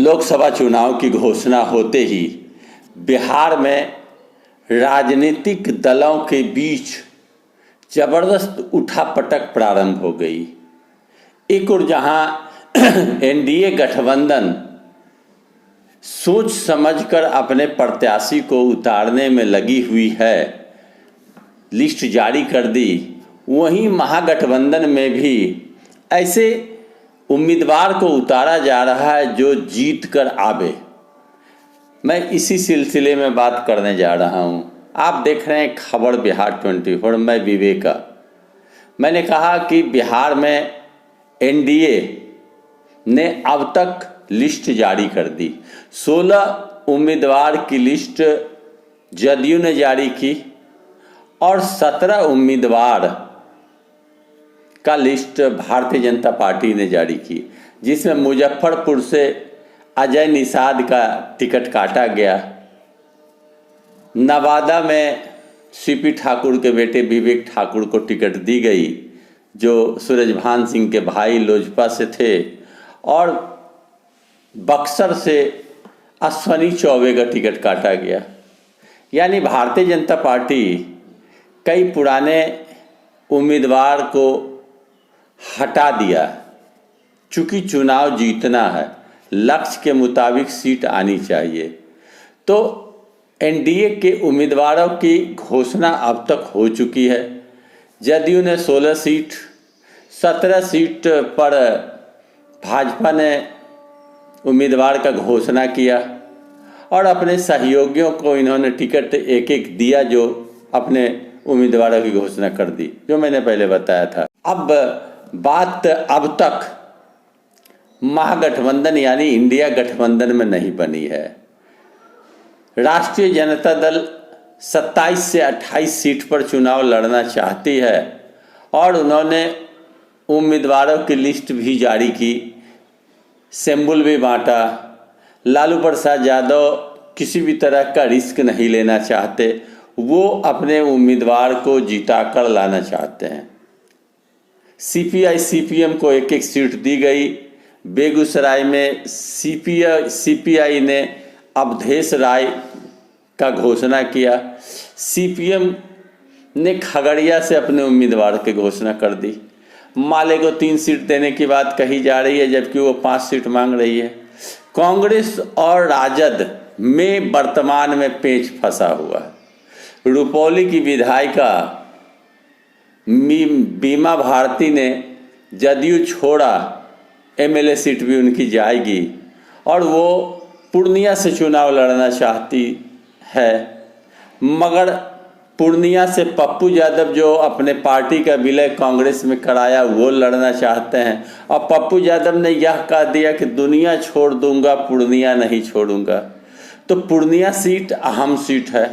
लोकसभा चुनाव की घोषणा होते ही बिहार में राजनीतिक दलों के बीच जबरदस्त उठापटक प्रारंभ हो गई। एक और जहां एनडीए गठबंधन सोच समझकर अपने प्रत्याशी को उतारने में लगी हुई है, लिस्ट जारी कर दी, वहीं महागठबंधन में भी ऐसे उम्मीदवार को उतारा जा रहा है जो जीत कर आवे। मैं इसी सिलसिले में बात करने जा रहा हूं। आप देख रहे हैं खबर बिहार 24। मैं विवेका। मैंने कहा कि बिहार में एनडीए ने अब तक लिस्ट जारी कर दी। 16 उम्मीदवार की लिस्ट जदयू ने जारी की और 17 उम्मीदवार का लिस्ट भारतीय जनता पार्टी ने जारी की, जिसमें मुजफ्फरपुर से अजय निषाद का टिकट काटा गया। नवादा में सीपी ठाकुर के बेटे विवेक ठाकुर को टिकट दी गई, जो सूरजभान सिंह के भाई लोजपा से थे, और बक्सर से अश्वनी चौबे का टिकट काटा गया। यानी भारतीय जनता पार्टी कई पुराने उम्मीदवार को हटा दिया। चूंकि चुनाव जीतना है, लक्ष्य के मुताबिक सीट आनी चाहिए, तो एनडीए के उम्मीदवारों की घोषणा अब तक हो चुकी है। जदयू ने 16 सीट, 17 सीट पर भाजपा ने उम्मीदवार का घोषणा किया और अपने सहयोगियों को इन्होंने टिकट एक एक दिया, जो अपने उम्मीदवारों की घोषणा कर दी, जो मैंने पहले बताया था। अब बात अब तक महागठबंधन यानी इंडिया गठबंधन में नहीं बनी है। राष्ट्रीय जनता दल 27 से 28 सीट पर चुनाव लड़ना चाहती है और उन्होंने उम्मीदवारों की लिस्ट भी जारी की, सिंबल भी बांटा। लालू प्रसाद यादव किसी भी तरह का रिस्क नहीं लेना चाहते, वो अपने उम्मीदवार को जिता कर लाना चाहते हैं। सीपीआई सीपीएम को एक एक सीट दी गई। बेगूसराय में सीपीआई ने अवधेश राय का घोषणा किया। सीपीएम ने खगड़िया से अपने उम्मीदवार की घोषणा कर दी। माले को 3 सीट देने की बात कही जा रही है, जबकि वो 5 सीट मांग रही है। कांग्रेस और राजद में वर्तमान में पेच फंसा हुआ है। रुपौली की विधायिका बीमा भारती ने जदयू छोड़ा, एमएलए सीट भी उनकी जाएगी और वो पूर्णिया से चुनाव लड़ना चाहती है। मगर पूर्णिया से पप्पू यादव, जो अपने पार्टी का विलय कांग्रेस में कराया, वो लड़ना चाहते हैं। और पप्पू यादव ने यह कह दिया कि दुनिया छोड़ दूंगा, पूर्णिया नहीं छोड़ूंगा। तो पूर्णिया सीट अहम सीट है।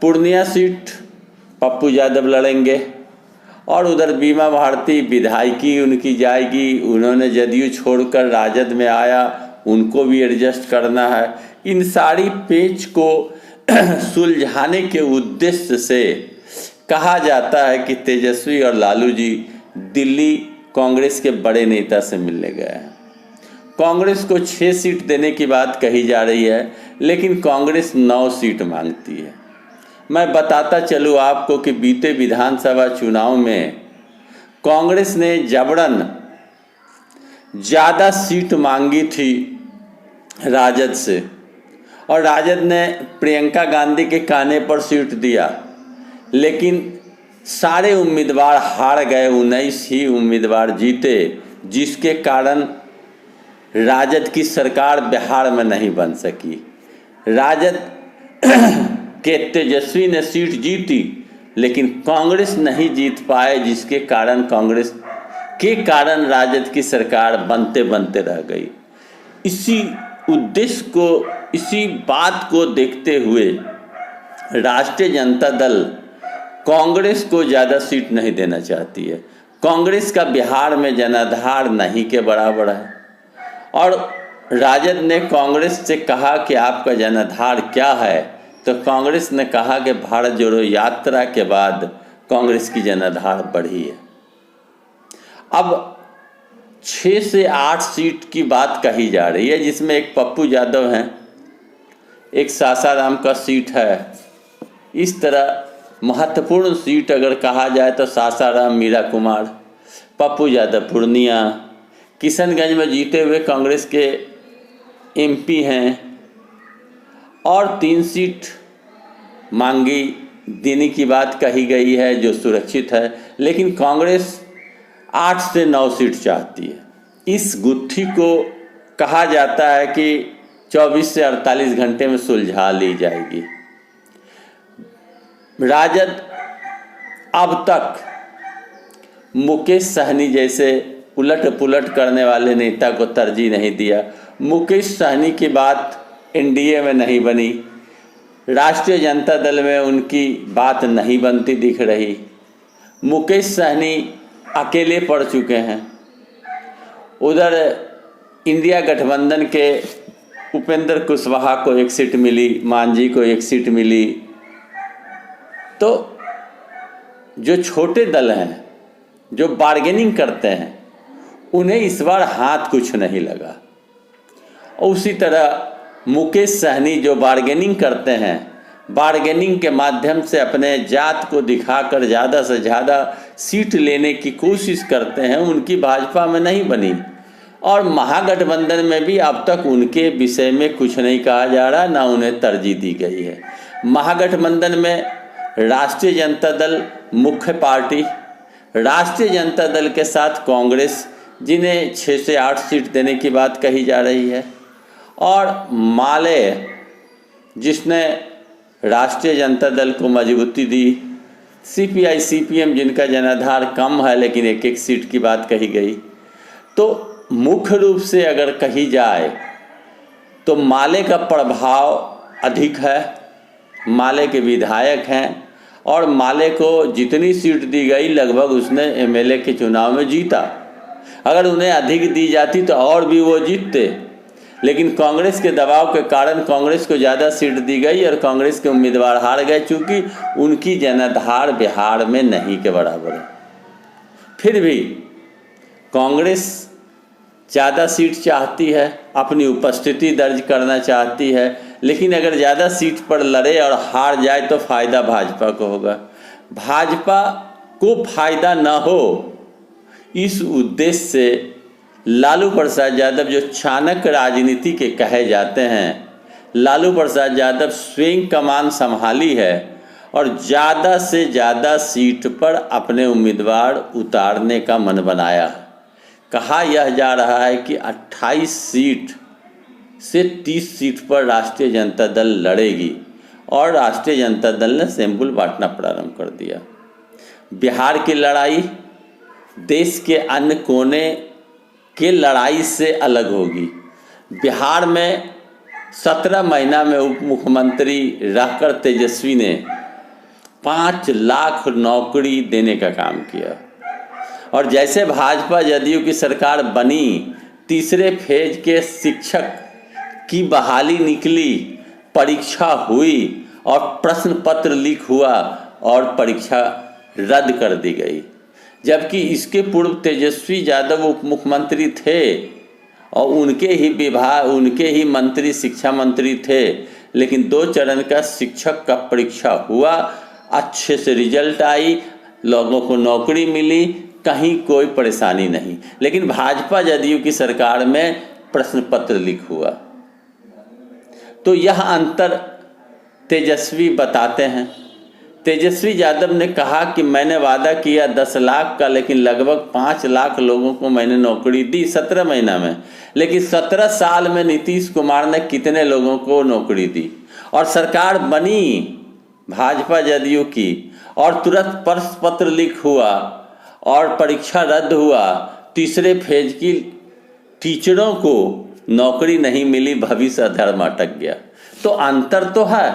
पूर्णिया सीट पप्पू यादव लड़ेंगे और उधर बीमा भारती विधायकी उनकी जाएगी। उन्होंने जदयू छोड़कर राजद में आया, उनको भी एडजस्ट करना है। इन सारी पेच को सुलझाने के उद्देश्य से कहा जाता है कि तेजस्वी और लालू जी दिल्ली कांग्रेस के बड़े नेता से मिलने गए हैं। कांग्रेस को 6 सीट देने की बात कही जा रही है, लेकिन कांग्रेस 9 सीट मांगती है। मैं बताता चलूँ आपको कि बीते विधानसभा चुनाव में कांग्रेस ने जबरन ज़्यादा सीट मांगी थी राजद से, और राजद ने प्रियंका गांधी के कहने पर सीट दिया, लेकिन सारे उम्मीदवार हार गए। 19 ही उम्मीदवार जीते, जिसके कारण राजद की सरकार बिहार में नहीं बन सकी। राजद के तेजस्वी ने सीट जीती, लेकिन कांग्रेस नहीं जीत पाए, जिसके कारण कांग्रेस के कारण राजद की सरकार बनते बनते रह गई। इसी उद्देश्य को, इसी बात को देखते हुए राष्ट्रीय जनता दल कांग्रेस को ज़्यादा सीट नहीं देना चाहती है। कांग्रेस का बिहार में जनाधार नहीं के बराबर है, और राजद ने कांग्रेस से कहा कि आपका जनाधार क्या है, तो कांग्रेस ने कहा कि भारत जोड़ो यात्रा के बाद कांग्रेस की जनाधार बढ़ी है। अब 6 से 8 सीट की बात कही जा रही है, जिसमें एक पप्पू यादव हैं, एक सासाराम का सीट है। इस तरह महत्वपूर्ण सीट अगर कहा जाए तो सासाराम मीरा कुमार, पप्पू यादव पूर्णिया, किशनगंज में जीते हुए कांग्रेस के एमपी हैं, और 3 सीट मांगी देने की बात कही गई है जो सुरक्षित है, लेकिन कांग्रेस 8 से 9 सीट चाहती है। इस गुत्थी को कहा जाता है कि 24 से 48 घंटे में सुलझा ली जाएगी। राजद अब तक मुकेश सहनी जैसे उलट पुलट करने वाले नेता को तरजीह नहीं दिया। मुकेश सहनी की बात एनडीए में नहीं बनी, राष्ट्रीय जनता दल में उनकी बात नहीं बनती दिख रही। मुकेश सहनी अकेले पड़ चुके हैं। उधर इंडिया गठबंधन के उपेंद्र कुशवाहा को 1 सीट मिली, मांझी को 1 सीट मिली। तो जो छोटे दल हैं, जो बार्गेनिंग करते हैं, उन्हें इस बार हाथ कुछ नहीं लगा। और उसी तरह मुकेश सहनी जो बार्गेनिंग करते हैं, बार्गेनिंग के माध्यम से अपने जात को दिखाकर ज़्यादा से ज़्यादा सीट लेने की कोशिश करते हैं, उनकी भाजपा में नहीं बनी। और महागठबंधन में भी अब तक उनके विषय में कुछ नहीं कहा जा रहा, ना उन्हें तरजीह दी गई है। महागठबंधन में राष्ट्रीय जनता दल मुख्य पार्टी, राष्ट्रीय जनता दल के साथ कांग्रेस, जिन्हें 6 से 8 सीट देने की बात कही जा रही है, और माले जिसने राष्ट्रीय जनता दल को मजबूती दी, सीपीआई सीपीएम जिनका जनाधार कम है लेकिन 1-1 सीट की बात कही गई। तो मुख्य रूप से अगर कही जाए तो माले का प्रभाव अधिक है, माले के विधायक हैं, और माले को जितनी सीट दी गई लगभग उसने एमएलए के चुनाव में जीता। अगर उन्हें अधिक दी जाती तो और भी वो जीतते, लेकिन कांग्रेस के दबाव के कारण कांग्रेस को ज़्यादा सीट दी गई और कांग्रेस के उम्मीदवार हार गए, चूँकि उनकी जनाधार बिहार में नहीं के बराबर है। फिर भी कांग्रेस ज़्यादा सीट चाहती है, अपनी उपस्थिति दर्ज करना चाहती है, लेकिन अगर ज़्यादा सीट पर लड़े और हार जाए तो फ़ायदा भाजपा को होगा। भाजपा को फ़ायदा न हो, इस उद्देश्य से लालू प्रसाद यादव, जो चाणक्य राजनीति के कहे जाते हैं, लालू प्रसाद यादव स्वयं कमान संभाली है और ज़्यादा से ज़्यादा सीट पर अपने उम्मीदवार उतारने का मन बनाया है। कहा यह जा रहा है कि 28 सीट से 30 सीट पर राष्ट्रीय जनता दल लड़ेगी, और राष्ट्रीय जनता दल ने सैंपल बांटना प्रारंभ कर दिया। बिहार की लड़ाई देश के अन्य कोने के लड़ाई से अलग होगी। बिहार में 17 महीना में उप मुख्यमंत्री रहकर तेजस्वी ने 5 लाख नौकरी देने का काम किया, और जैसे भाजपा जदयू की सरकार बनी, तीसरे फेज के शिक्षक की बहाली निकली, परीक्षा हुई और प्रश्न पत्र लीक हुआ और परीक्षा रद्द कर दी गई। जबकि इसके पूर्व तेजस्वी यादव उप मुख्यमंत्री थे और उनके ही मंत्री शिक्षा मंत्री थे, लेकिन 2 चरण का शिक्षक का परीक्षा हुआ, अच्छे से रिजल्ट आई, लोगों को नौकरी मिली, कहीं कोई परेशानी नहीं। लेकिन भाजपा जदयू की सरकार में प्रश्न पत्र लीक हुआ। तो यह अंतर तेजस्वी बताते हैं। तेजस्वी यादव ने कहा कि मैंने वादा किया 10 लाख का, लेकिन लगभग 5 लाख लोगों को मैंने नौकरी दी 17 महीना में। लेकिन 17 साल में नीतीश कुमार ने कितने लोगों को नौकरी दी? और सरकार बनी भाजपा जदयू की, और तुरंत प्रश्न पत्र लीक हुआ और परीक्षा रद्द हुआ, तीसरे फेज की टीचरों को नौकरी नहीं मिली, भविष्य अधर्म अटक गया। तो अंतर तो है।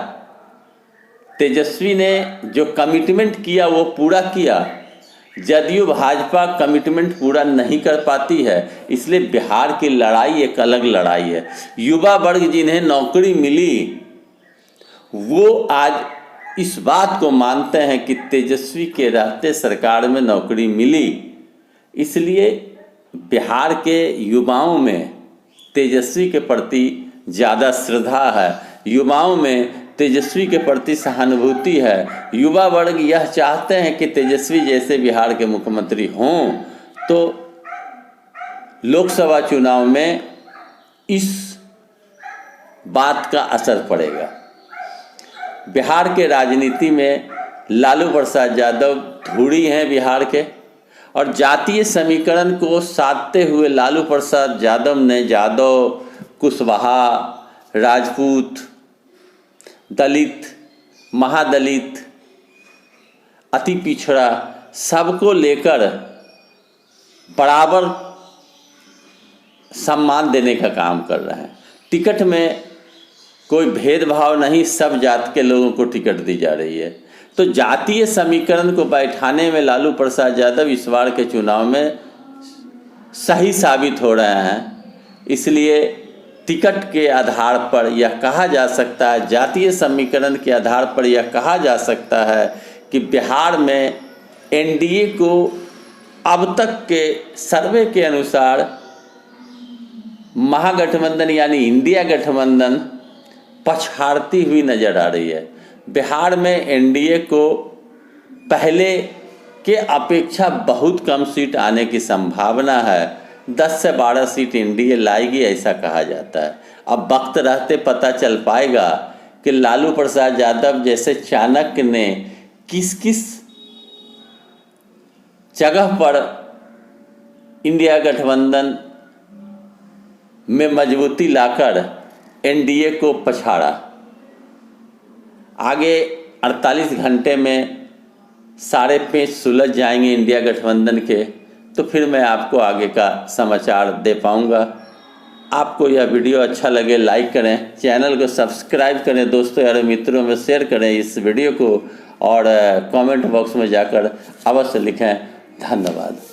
तेजस्वी ने जो कमिटमेंट किया वो पूरा किया, जदयू भाजपा कमिटमेंट पूरा नहीं कर पाती है। इसलिए बिहार की लड़ाई एक अलग लड़ाई है। युवा वर्ग जिन्हें नौकरी मिली वो आज इस बात को मानते हैं कि तेजस्वी के रहते सरकार में नौकरी मिली, इसलिए बिहार के युवाओं में तेजस्वी के प्रति ज़्यादा श्रद्धा है, युवाओं में तेजस्वी के प्रति सहानुभूति है। युवा वर्ग यह चाहते हैं कि तेजस्वी जैसे बिहार के मुख्यमंत्री हों, तो लोकसभा चुनाव में इस बात का असर पड़ेगा। बिहार के राजनीति में लालू प्रसाद यादव धुरी हैं बिहार के, और जातीय समीकरण को साधते हुए लालू प्रसाद यादव ने यादव, कुशवाहा, राजपूत, दलित, महादलित, अति पिछड़ा सबको लेकर बराबर सम्मान देने का काम कर रहे हैं। टिकट में कोई भेदभाव नहीं, सब जात के लोगों को टिकट दी जा रही है। तो जातीय समीकरण को बैठाने में लालू प्रसाद यादव इस बार के चुनाव में सही साबित हो रहे हैं। इसलिए टिकट के आधार पर यह कहा जा सकता है, जातीय समीकरण के आधार पर यह कहा जा सकता है कि बिहार में एनडीए को अब तक के सर्वे के अनुसार महागठबंधन यानी इंडिया गठबंधन पछाड़ती हुई नजर आ रही है। बिहार में एनडीए को पहले के अपेक्षा बहुत कम सीट आने की संभावना है। 10 से 12 सीट एनडीए लाएगी ऐसा कहा जाता है। अब वक्त रहते पता चल पाएगा कि लालू प्रसाद यादव जैसे चाणक्य ने किस किस जगह पर इंडिया गठबंधन में मजबूती लाकर एनडीए को पछाड़ा। आगे 48 घंटे में सारे पेच सुलझ जाएंगे इंडिया गठबंधन के, तो फिर मैं आपको आगे का समाचार दे पाऊंगा। आपको यह वीडियो अच्छा लगे लाइक करें, चैनल को सब्सक्राइब करें, दोस्तों यार मित्रों में शेयर करें इस वीडियो को, और कमेंट बॉक्स में जाकर अवश्य लिखें। धन्यवाद।